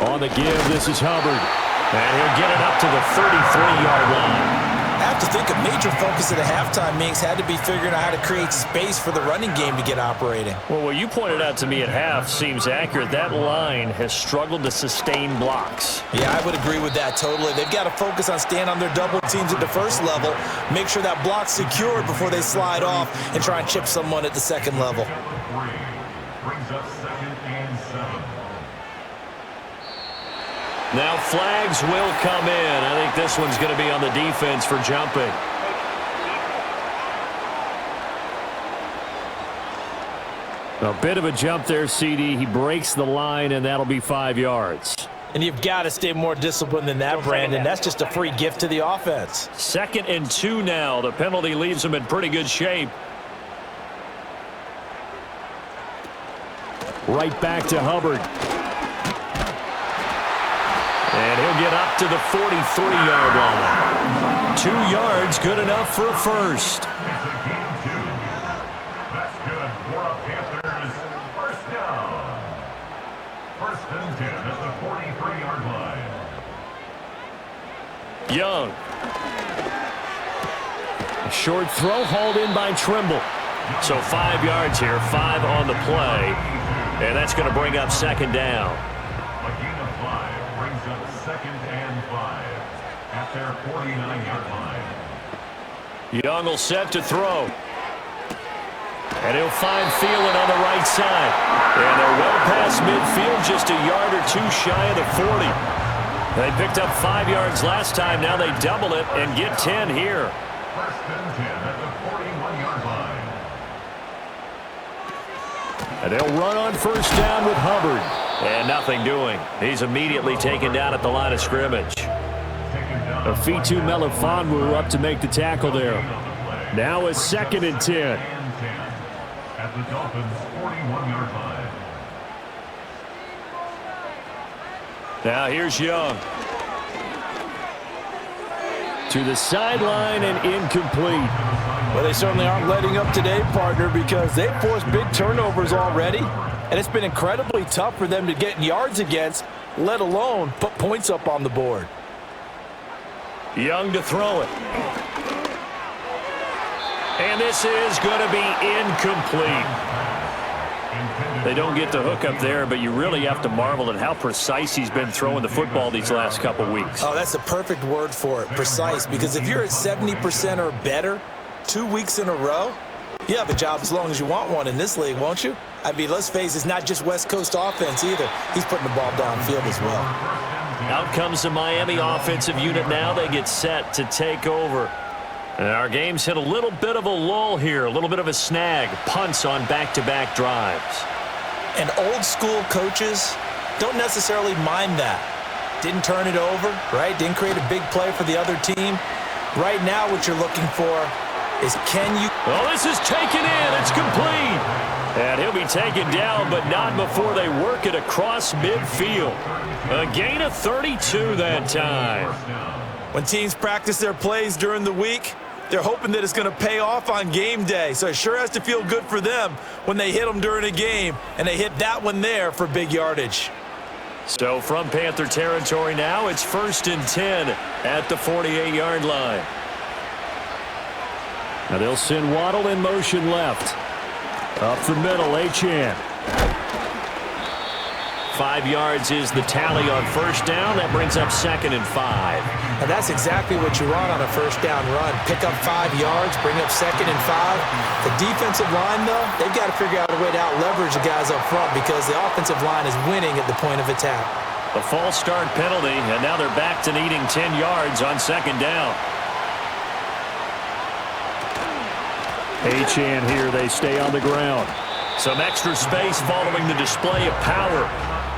On the give, this is Hubbard. And he'll get it up to the 33-yard line. I have to think a major focus at the halftime meetings had to be figuring out how to create space for the running game to get operating. Well, what you pointed out to me at half seems accurate. That line has struggled to sustain blocks. Yeah, I would agree with that totally. They've got to focus on staying on their double teams at the first level, make sure that block's secured before they slide off and try and chip someone at the second level. Brings up 2nd and 7. Now flags will come in. I think this one's going to be on the defense for jumping. A bit of a jump there, CD. He breaks the line, and that'll be 5 yards. And you've got to stay more disciplined than that, Brandon. That's just a free gift to the offense. 2nd and 2 now. The penalty leaves him in pretty good shape. Right back to Hubbard. And he'll get up to the 43-yard line. 2 yards, good enough for a first. It's a gain 2. That's good for a Panthers first down. 1st and 10 at the 43-yard line. Young. A short throw hauled in by Trimble. So 5 yards here, 5 on the play. And that's going to bring up 2nd down. A gain of 5 brings up 2nd and 5 at their 49-yard line. Young will set to throw. And he'll find Thielen on the right side. And they're well past midfield, just a yard or two shy of the 40. They picked up 5 yards last time. Now they double it and get 10 here. First and 10 at the 41-yard line. And they'll run on first down with Hubbard. And nothing doing. He's immediately taken down at the line of scrimmage. Afitu Melifonwu up to make the tackle there. Now a 2nd and 10. At the Dolphins' 41-yard line. Now here's Young. To the sideline and incomplete. Well, they certainly aren't letting up today, partner, because they've forced big turnovers already, and it's been incredibly tough for them to get yards against, let alone put points up on the board. Young to throw it. And this is going to be incomplete. They don't get the hook up there, but you really have to marvel at how precise he's been throwing the football these last couple weeks. Oh, that's the perfect word for it, precise, because if you're at 70% or better 2 weeks in a row, you have a job as long as you want one in this league, won't you? I mean, let's face it, it's not just West Coast offense either. He's putting the ball downfield as well. Out comes the Miami offensive unit now. They get set to take over. And our game's hit a little bit of a lull here, a little bit of a snag. Punts on back-to-back drives. And old-school coaches don't necessarily mind that. Didn't turn it over, right? Didn't create a big play for the other team. Right now what you're looking for is can you... Oh, this is taken in. It's complete. And he'll be taken down, but not before they work it across midfield. A gain of 32 that time. When teams practice their plays during the week, they're hoping that it's going to pay off on game day. So it sure has to feel good for them when they hit them during a game, and they hit that one there for big yardage. So from Panther territory now, it's 1st and 10 at the 48-yard line. Now they'll send Waddle in motion left. Up the middle, Achane. 5 yards is the tally on first down. That brings up 2nd and 5. And that's exactly what you want on a first down run. Pick up 5 yards, bring up 2nd and 5. The defensive line, though, they've got to figure out a way to out-leverage the guys up front because the offensive line is winning at the point of attack. A false start penalty, and now they're back to needing 10 yards on 2nd down. Achane here, they stay on the ground. Some extra space following the display of power.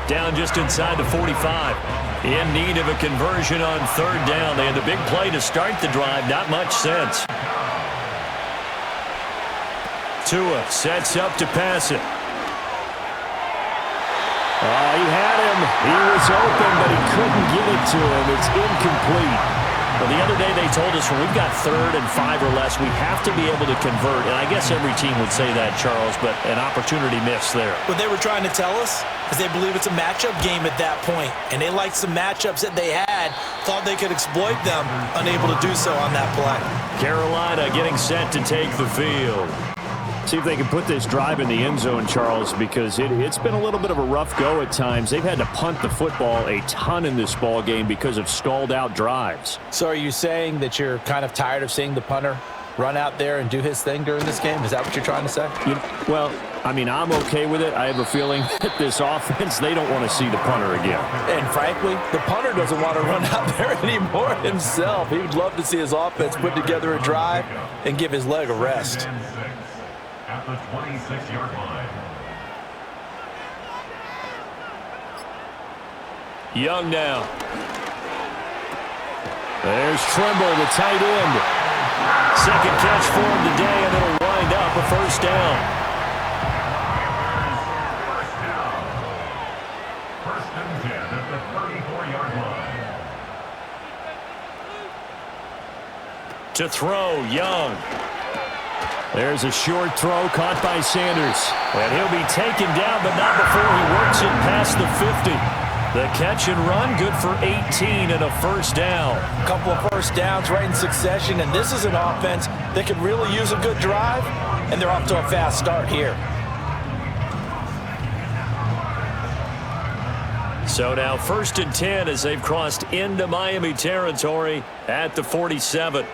Down just inside the 45. In need of a conversion on 3rd down. They had the big play to start the drive. Not much sense. Tua sets up to pass it. He had him. He was open, but he couldn't get it to him. It's incomplete. Well, the other day they told us when we've got 3rd and 5 or less, we have to be able to convert. And I guess every team would say that, Charles, but an opportunity missed there. What they were trying to tell us is they believe it's a matchup game at that point. And they liked some matchups that they had, thought they could exploit them, unable to do so on that play. Carolina getting set to take the field. See if they can put this drive in the end zone, Charles, because it's been a little bit of a rough go at times. They've had to punt the football a ton in this ball game because of stalled out drives. So are you saying that you're kind of tired of seeing the punter run out there and do his thing during this game? Is that what you're trying to say? Well, I mean, I'm okay with it. I have a feeling that this offense, they don't want to see the punter again. And frankly, the punter doesn't want to run out there anymore himself. He would love to see his offense put together a drive and give his leg a rest. At the 26-yard line. Young now. There's Trimble, the tight end. 2nd catch for him today, and it'll wind up a 1st down. First and 10 at the 34-yard line. To throw, Young. There's a short throw caught by Sanders. And he'll be taken down, but not before he works it past the 50. The catch and run, good for 18 and a 1st down. A couple of 1st downs right in succession, and this is an offense that could really use a good drive, and they're off to a fast start here. So now 1st and 10 as they've crossed into Miami territory at the 47.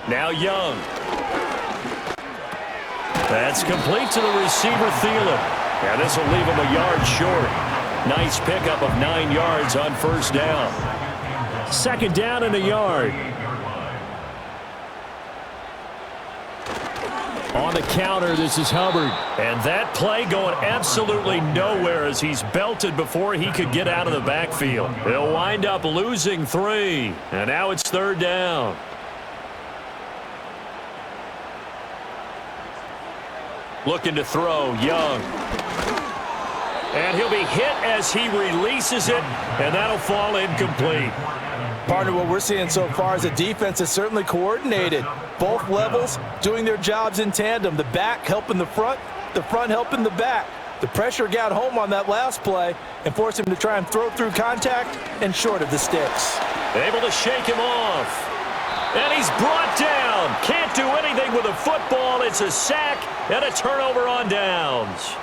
Now Young. That's complete to the receiver, Thielen. And this will leave him a yard short. Nice pickup of 9 yards on first down. Second down and a yard. On the counter, this is Hubbard. And that play going absolutely nowhere as he's belted before he could get out of the backfield. He'll wind up losing 3. And now it's third down. Looking to throw, Young. And he'll be hit as he releases it, and that'll fall incomplete. Partner, what we're seeing so far is the defense is certainly coordinated. Both levels doing their jobs in tandem. The back helping the front helping the back. The pressure got home on that last play and forced him to try and throw through contact and short of the sticks. Able to shake him off. And he's brought down. Can't do anything with a football. It's a sack and a turnover on downs.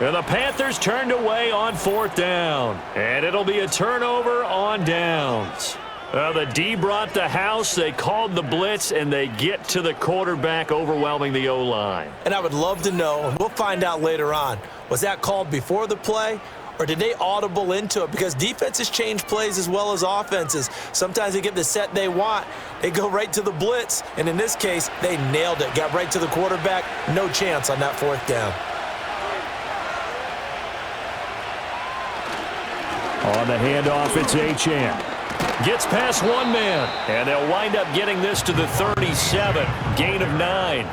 And the Panthers turned away on fourth down. And it'll be a turnover on downs. The D brought the house. They called the blitz, and they get to the quarterback, overwhelming the O-line. And I would love to know, and we'll find out later on, was that called before the play? Or did they audible into it? Because defenses change plays as well as offenses. Sometimes they get the set they want. They go right to the blitz. And in this case, they nailed it. Got right to the quarterback. No chance on that fourth down. On the handoff, it's Achane. Gets past one man. And they'll wind up getting this to the 37. Gain of 9.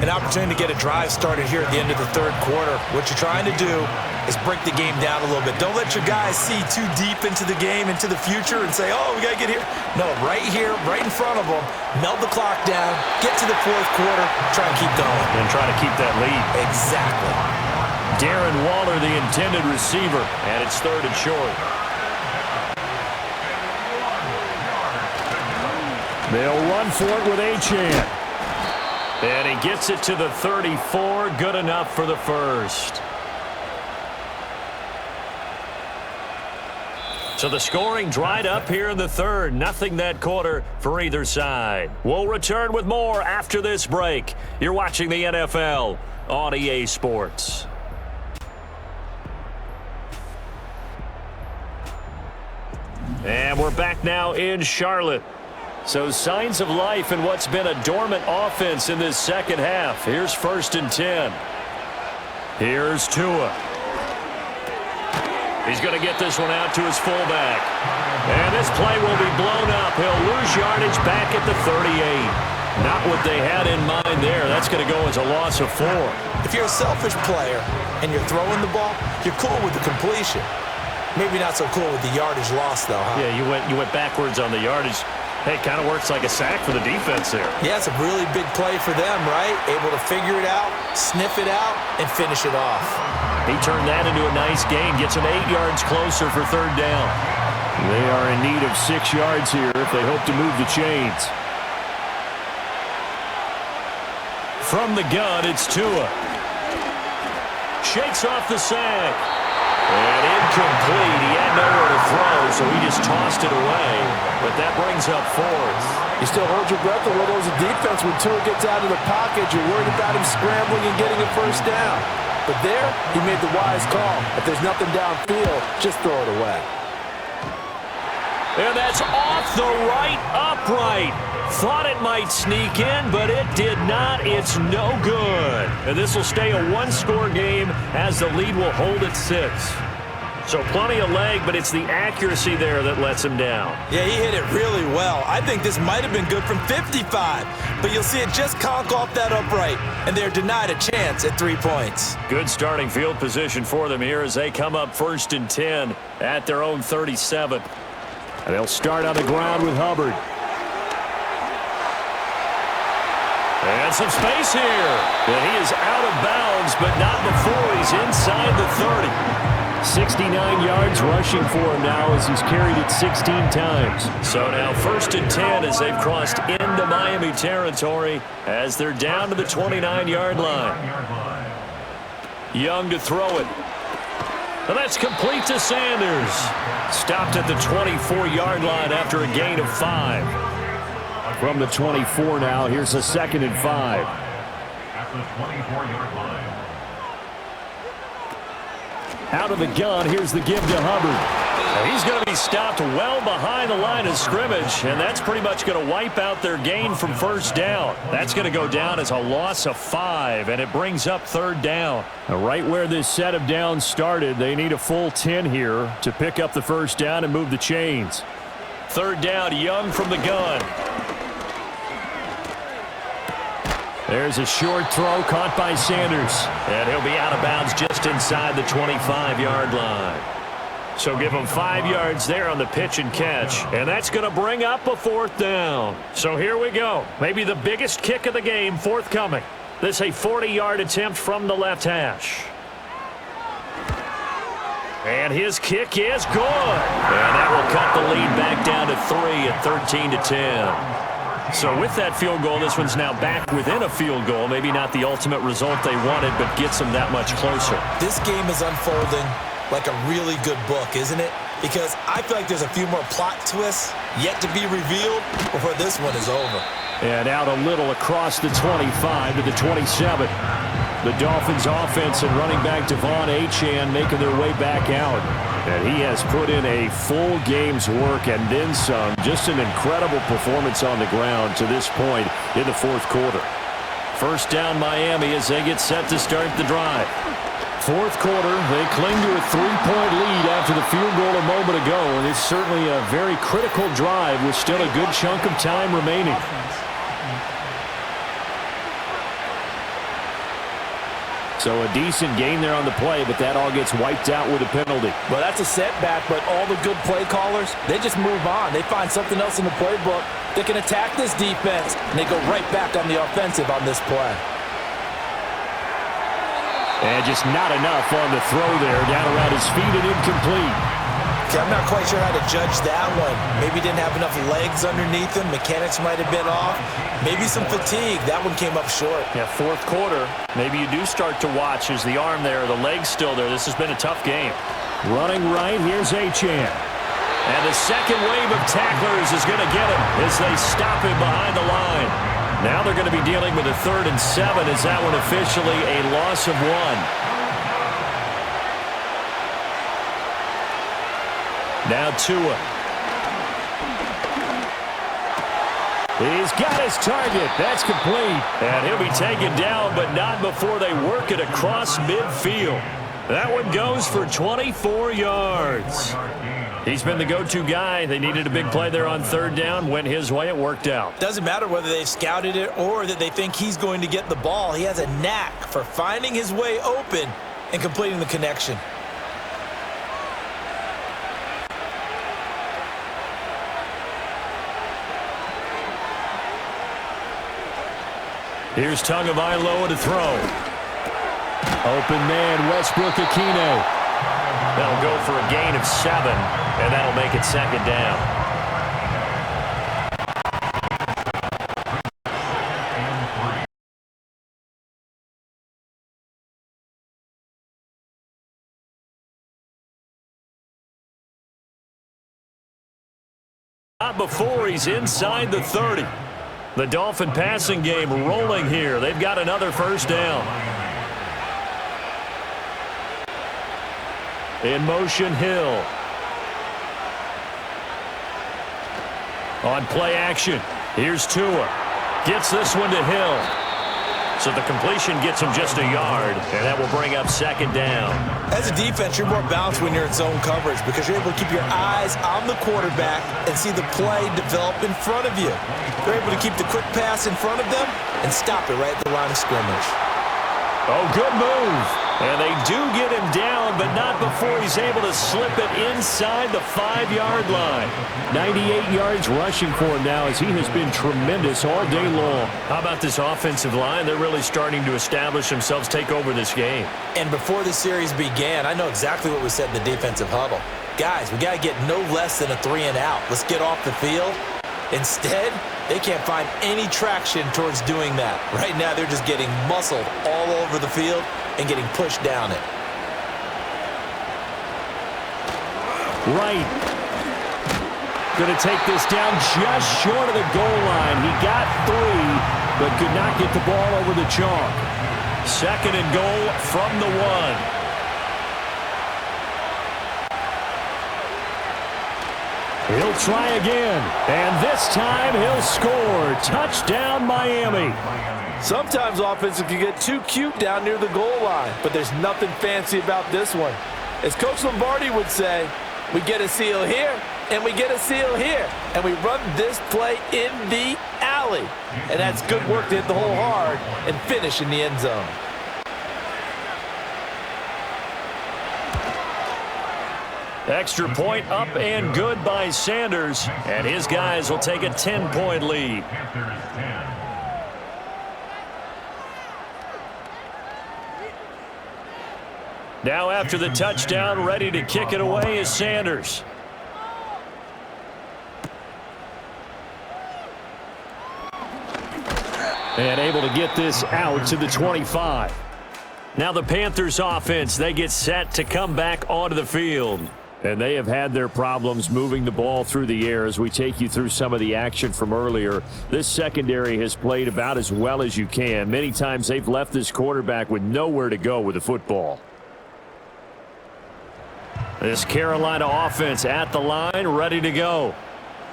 An opportunity to get a drive started here at the end of the third quarter. What you're trying to do is break the game down a little bit. Don't let your guys see too deep into the game, into the future, and say, oh, we got to get here. No, right here, right in front of them, melt the clock down, get to the fourth quarter, try and keep going. And try to keep that lead. Exactly. Darren Waller, the intended receiver, and it's third and short. They'll run for it with Achane. And he gets it to the 34. Good enough for the first. So the scoring dried up here in the third. Nothing that quarter for either side. We'll return with more after this break. You're watching the NFL on EA Sports. And we're back now in Charlotte. So signs of life in what's been a dormant offense in this second half. Here's first and 10. Here's Tua. He's going to get this one out to his fullback. And this play will be blown up. He'll lose yardage back at the 38. Not what they had in mind there. That's going to go as a loss of 4. If you're a selfish player and you're throwing the ball, you're cool with the completion. Maybe not so cool with the yardage loss, though, huh? Yeah, you went backwards on the yardage. Hey, kind of works like a sack for the defense there. Yeah, it's a really big play for them, right? Able to figure it out, sniff it out, and finish it off. He turned that into a nice gain. Gets him 8 yards closer for third down. They are in need of 6 yards here if they hope to move the chains. From the gun, it's Tua. Shakes off the sack. And incomplete. He had nowhere to throw, so he just tossed it away. But that brings up fourth. You still hold your breath a little as a defense. When Tua gets out of the pocket, you're worried about him scrambling and getting a first down. But there, he made the wise call. If there's nothing downfield, just throw it away. And that's off the right upright. Thought it might sneak in, but it did not. It's no good. And this will stay a one-score game as the lead will hold at 6. So plenty of leg, but it's the accuracy there that lets him down. Yeah, he hit it really well. I think this might have been good from 55, but you'll see it just conk off that upright, and they're denied a chance at 3 points. Good starting field position for them here as they come up first and 10 at their own 37. And they'll start on the ground with Hubbard. And some space here. And he is out of bounds, but not before he's inside the 30. 69 yards rushing for him now as he's carried it 16 times. So now first and 10 as they've crossed into Miami territory as they're down to the 29-yard line. Young to throw it. And that's complete to Sanders. Stopped at the 24-yard line after a gain of 5. from the 24 now. Here's a 2nd and 5. At the 24-yard line. Out of the gun, here's the give to Hubbard. He's going to be stopped well behind the line of scrimmage, and that's pretty much going to wipe out their gain from first down. That's going to go down as a loss of 5, and it brings up 3rd down. Right where this set of downs started, they need a full 10 here to pick up the first down and move the chains. 3rd down, Young from the gun. There's a short throw caught by Sanders. And he'll be out of bounds just inside the 25-yard line. So give him 5 yards there on the pitch and catch. And that's going to bring up a 4th down. So here we go. Maybe the biggest kick of the game forthcoming. This a 40-yard attempt from the left hash. And his kick is good. And that will cut the lead back down to 3 at 13-10. So with that field goal, this one's now back within a field goal. Maybe not the ultimate result they wanted, but gets them that much closer. This game is unfolding like a really good book, isn't it? Because I feel like there's a few more plot twists yet to be revealed before this one is over. And out a little across the 25 to the 27. The Dolphins offense and running back Devon Achane making their way back out. And he has put in a full game's work and then some. Just an incredible performance on the ground to this point in the 4th quarter. First down Miami as they get set to start the drive. 4th quarter, they cling to a 3-point lead after the field goal a moment ago. And it's certainly a very critical drive with still a good chunk of time remaining. So a decent gain there on the play, but that all gets wiped out with a penalty. Well, that's a setback, but all the good play callers, they just move on. They find something else in the playbook that can attack this defense, and they go right back on the offensive on this play. And just not enough on the throw there, down around his feet and incomplete. Okay, I'm not quite sure how to judge that one. Maybe didn't have enough legs underneath him. Mechanics might have been off. Maybe some fatigue. That one came up short. Yeah, 4th quarter. Maybe you do start to watch as the arm there, the leg's still there. This has been a tough game. Running right, here's Achane. And the second wave of tacklers is going to get him as they stop him behind the line. Now they're going to be dealing with a 3rd and 7 as that one officially a loss of 1. Now Tua. He's got his target. That's complete. And he'll be taken down, but not before they work it across midfield. That one goes for 24 yards. He's been the go-to guy. They needed a big play there on 3rd down. Went his way. It worked out. Doesn't matter whether they've scouted it or that they think he's going to get the ball. He has a knack for finding his way open and completing the connection. Here's Tagovailoa to throw. Open man, Westbrook-Ikhine. That'll go for a gain of 7, and that'll make it 2nd down. Not before he's inside the 30. The Dolphin passing game rolling here. They've got another first down. In motion, Hill. On play action, here's Tua. Gets this one to Hill. So the completion gets him just a yard, and that will bring up 2nd down. As a defense, you're more balanced when you're in zone coverage because you're able to keep your eyes on the quarterback and see the play develop in front of you. You're able to keep the quick pass in front of them and stop it right at the line of scrimmage. Oh, good move. And they do get him down, but not before he's able to slip it inside the 5-yard line. 98 yards rushing for him now as he has been tremendous all day long. How about this offensive line? They're really starting to establish themselves, take over this game. And before the series began, I know exactly what was said in the defensive huddle. Guys, we got to get no less than a 3-and-out. Let's get off the field. Instead, they can't find any traction towards doing that. Right now, they're just getting muscled all over the field and getting pushed down it. Right. going to take this down just short of the goal line. He got 3, but could not get the ball over the chalk. 2nd and goal from the 1. He'll try again, and this time he'll score. Touchdown, Miami. Sometimes offenses can get too cute down near the goal line, but there's nothing fancy about this one. As Coach Lombardi would say, we get a seal here, and we get a seal here, and we run this play in the alley. And that's good work to hit the hole hard and finish in the end zone. Extra point up and good by Sanders, and his guys will take a 10-point lead. Panthers 10. Now after the touchdown, ready to kick it away is Sanders. And able to get this out to the 25. Now the Panthers offense, they get set to come back onto the field. And they have had their problems moving the ball through the air as we take you through some of the action from earlier. This secondary has played about as well as you can. Many times they've left this quarterback with nowhere to go with the football. This Carolina offense at the line, ready to go.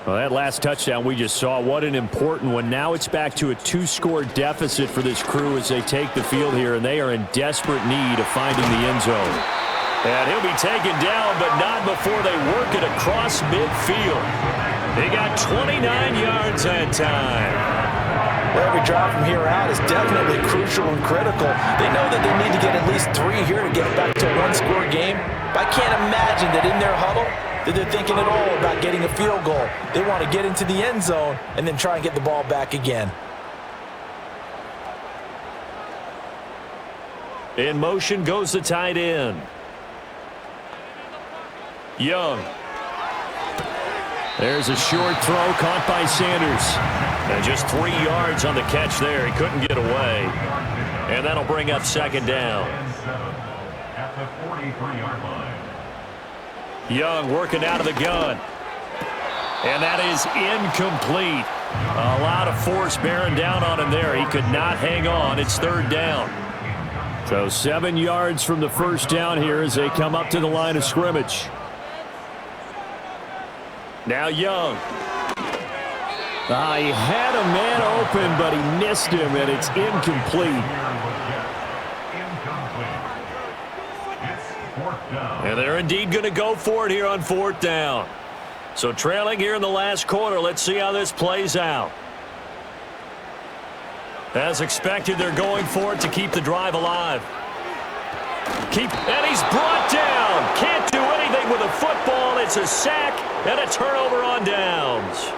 Well, that last touchdown we just saw, what an important one. Now it's back to a 2-score deficit for this crew as they take the field here, and they are in desperate need of finding the end zone. And he'll be taken down, but not before they work it across midfield. They got 29 yards that time. Well, every drive from here out is definitely crucial and critical. They know that they need to get at least 3 here to get back to a 1-score game. But I can't imagine that in their huddle that they're thinking at all about getting a field goal. They want to get into the end zone and then try and get the ball back again. In motion goes the tight end. Young. There's a short throw caught by Sanders. And just 3 yards on the catch there. He couldn't get away. And that'll bring up 2nd down. At the 43-yard line. Young working out of the gun. And that is incomplete. A lot of force bearing down on him there. He could not hang on. It's 3rd down. So 7 yards from the first down here as they come up to the line of scrimmage. Now Young. He had a man open, but he missed him, and it's incomplete. And they're indeed going to go for it here on 4th down. So trailing here in the last quarter. Let's see how this plays out. As expected, they're going for it to keep the drive alive. And he's brought down. Can't do anything with a football. It's a sack and a turnover on downs.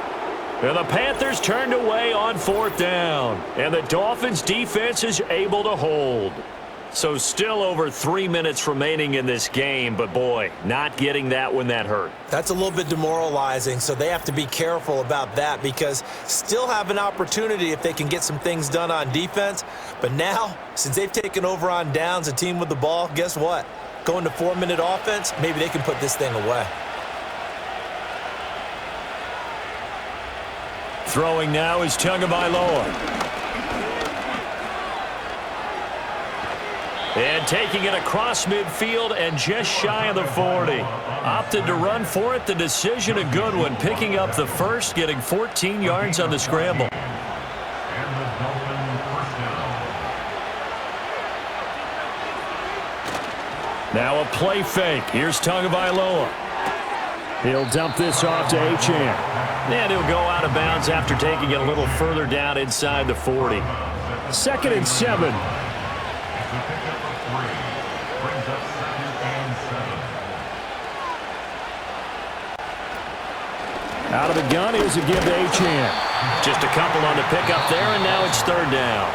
And the Panthers turned away on 4th down. And the Dolphins defense is able to hold. So still over 3 minutes remaining in this game, but boy, not getting that when that hurt. That's a little bit demoralizing, so they have to be careful about that because still have an opportunity if they can get some things done on defense. But now, since they've taken over on downs, a team with the ball, guess what? Going to 4-minute offense, maybe they can put this thing away. Throwing now is Tagovailoa. And taking it across midfield and just shy of the 40. Opted to run for it. The decision a good one. Picking up the first, getting 14 yards on the scramble. And the Dolphins first down. Now a play fake. Here's Tagovailoa. He'll dump this off to Achane. And he'll go out of bounds after taking it a little further down inside the 40. 2nd and 7. Out of the gun, here's a give to Achane. Just a couple on the pickup there, and now it's 3rd down.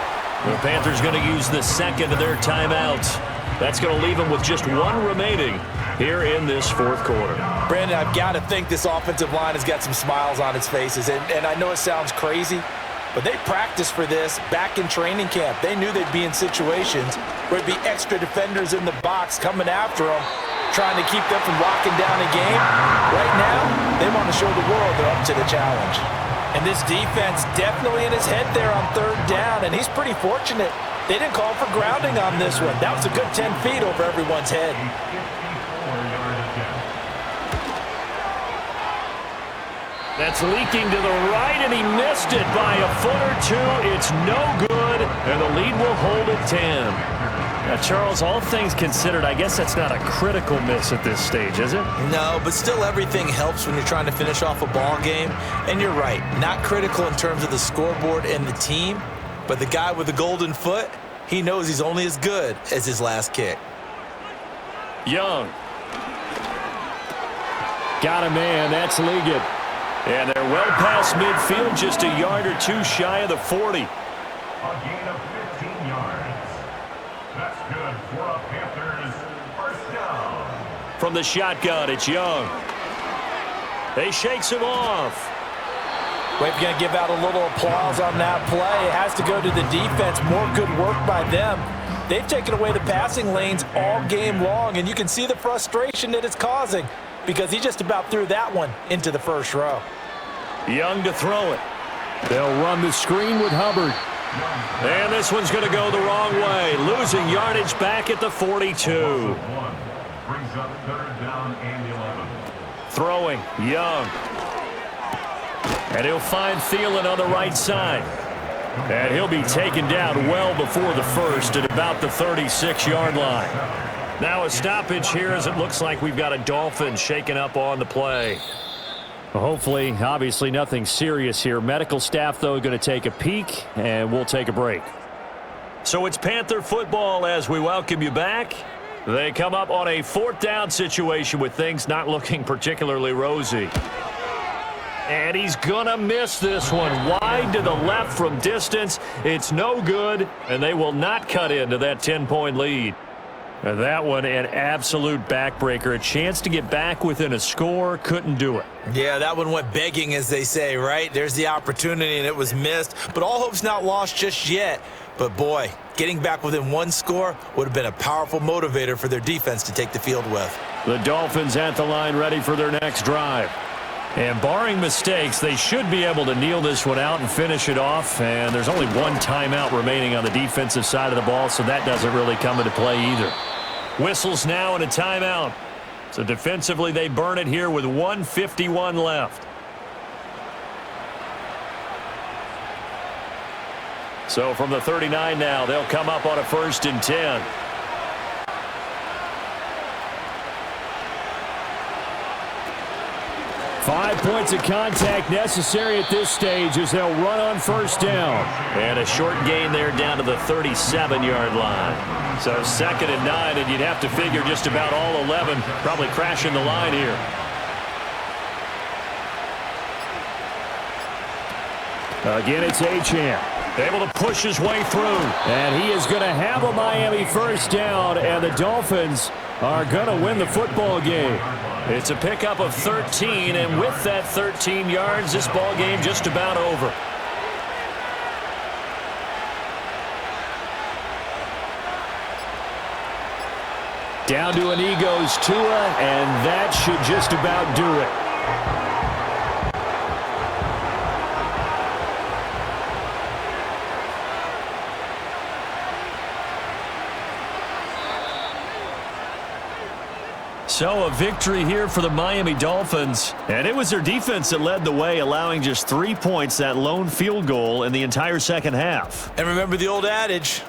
The Panthers going to use the 2nd of their timeouts. That's going to leave them with just 1 remaining here in this 4th quarter. Brandon, I've got to think this offensive line has got some smiles on its faces. And I know it sounds crazy, but they practiced for this back in training camp. They knew they'd be in situations where there'd be extra defenders in the box coming after them. trying to keep them from locking down a game. Right now, they want to show the world they're up to the challenge. And this defense definitely in his head there on third down, and he's pretty fortunate. They didn't call for grounding on this one. That was a good 10 feet over everyone's head. That's leaking to the right, and he missed it by a foot or two. It's no good, and the lead will hold at 10. Now, Charles, all things considered, I guess that's not a critical miss at this stage, is it? No, but still everything helps when you're trying to finish off a ball game. And you're right, not critical in terms of the scoreboard and the team, but the guy with the golden foot, he knows he's only as good as his last kick. Young. Got a man, that's Liggett. And they're well past midfield, just a yard or two shy of the 40. A gain of 15 yards. That's good for a Panthers first down. From the shotgun, it's Young. He shakes him off. Well, if you're going to give out a little applause on that play, it has to go to the defense. More good work by them. They've taken away the passing lanes all game long, and you can see the frustration that it's causing because he just about threw that one into the first row. Young to throw it. They'll run the screen with Hubbard. And this one's going to go the wrong way. Losing yardage back at the 42. Brings up third down and 11. Throwing, Young. And he'll find Thielen on the right side. And he'll be taken down well before the first at about the 36-yard line. Now a stoppage here as it looks like we've got a Dolphin shaken up on the play. Hopefully, obviously nothing serious here. Medical staff, though, going to take a peek, and we'll take a break. So it's Panther football as we welcome you back. They come up on a fourth down situation with things not looking particularly rosy. And he's going to miss this one. Wide to the left from distance. It's no good, and they will not cut into that 10-point lead. And that one, an absolute backbreaker. A chance to get back within a score, couldn't do it. Yeah, that one went begging, as they say, right? There's the opportunity, and it was missed. But all hope's not lost just yet. But, boy, getting back within one score would have been a powerful motivator for their defense to take the field with. The Dolphins at the line ready for their next drive. And barring mistakes, they should be able to kneel this one out and finish it off. And there's only one timeout remaining on the defensive side of the ball, so that doesn't really come into play either. Whistles now and a timeout. So defensively, they burn it here with 1:51 left. So from the 39 now, they'll come up on a 1st and 10. Five points of contact necessary at this stage as they'll run on 1st down. And a short gain there down to the 37-yard line. So 2nd and 9, and you'd have to figure just about all 11 probably crashing the line here. Again, it's Achane. Able to push his way through. And he is going to have a Miami 1st down, and the Dolphins are going to win the football game. It's a pickup of 13, and with that 13 yards, this ball game just about over. Down to an knee goes Tua, and that should just about do it. So a victory here for the Miami Dolphins. And it was their defense that led the way, allowing just 3 points, that lone field goal in the entire second half. And remember the old adage,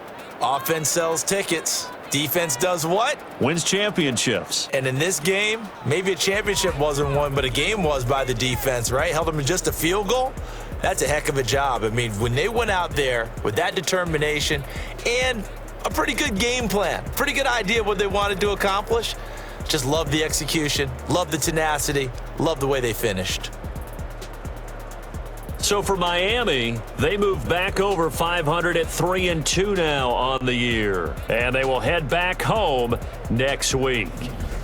offense sells tickets. Defense does what? Wins championships. And in this game, maybe a championship wasn't won, but a game was by the defense, right? Held them to just a field goal. That's a heck of a job. I mean, when they went out there with that determination and a pretty good game plan, pretty good idea of what they wanted to accomplish, just love the execution, love the tenacity, love the way they finished. So for Miami, they move back over 500 at 3-2 now on the year. And they will head back home next week.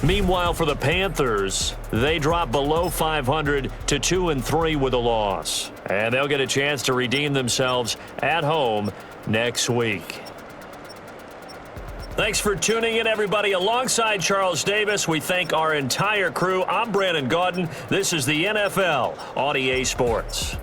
Meanwhile, for the Panthers, they drop below 500 to 2-3 with a loss. And they'll get a chance to redeem themselves at home next week. Thanks for tuning in, everybody. Alongside Charles Davis, we thank our entire crew. I'm Brandon Gaudin. This is the NFL on EA Sports.